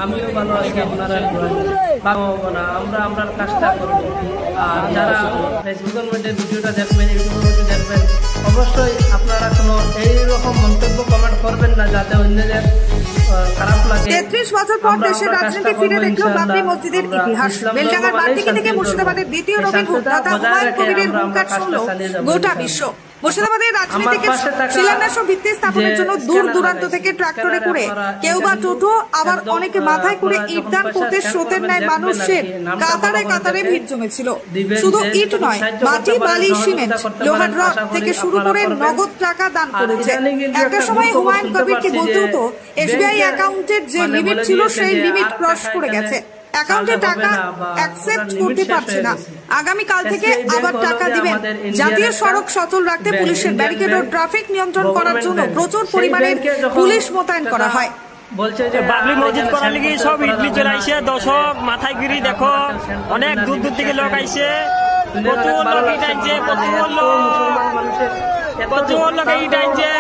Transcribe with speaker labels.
Speaker 1: আমিও ভালো আছি, আপনারা আমরা আমরা কাজটা করবো। আর যারা ফেসবুকের মধ্যে ভিডিওটা দেখবেন, ইউটিউবের মধ্যে দেখবেন, অবশ্যই আপনারা কোনো এইরকম মন্তব্য কমেন্ট করবেন না যাতে অন্যদের খারাপ লাগে।
Speaker 2: 33 বছর পর দেশের রাজনীতি ফিরে দেখলো বাবরি মসজিদের ইতিহাস। বেলডাঙ্গার বারদিকি থেকে মুর্শিদাবাদের দ্বিতীয় রবি ভোটদাতা হুমায়ুন কবিরের হুঙ্কার শুনল গোটা বিশ্ব। মুর্শিদাবাদের রাজনীতিকে শিলান্যাস ও ভিত্তি স্থাপনের জন্য দূর দূরান্ত থেকে ট্রাক্টরে করে, কেউ বা টোটো, আবার অনেকে মাথায় করে ইটদান করতে স্রোতের ন্যায় মানুষের কাতারে কাতারে ভিড় জমেছিল। শুধু ইট নয়, মাটি, বালি, সিমেন্ট, লোহার রড থেকে শুরু করে নগদ টাকা দান করেছে। একটা সময় হুমায়ুন কবিরকে বলতে হতো এসবিআই অ্যাকাউন্টের যে লিমিট ছিল সেই লিমিট ক্রস করে গেছে, অ্যাকাউন্টে টাকা অ্যাকসেপ্ট করতে পারছে না, আগামীকাল থেকে আবার টাকা দিবেন। জাতীয় সড়ক সচল রাখতে পুলিশের ব্যারিকেড ও ট্রাফিক নিয়ন্ত্রণ করার জন্য প্রচুর পরিমাণের পুলিশ মোতায়েন করা হয়।
Speaker 3: বাবরি মসজিদ করার লিগে সব ইডলি চলে আইছে, দর্শক মাথায় গিরি দেখো, অনেক দূর দূর থেকে লোক আইছে, প্রচুর লোক ইট আনছে, প্রচুর লোক ইট আনছে।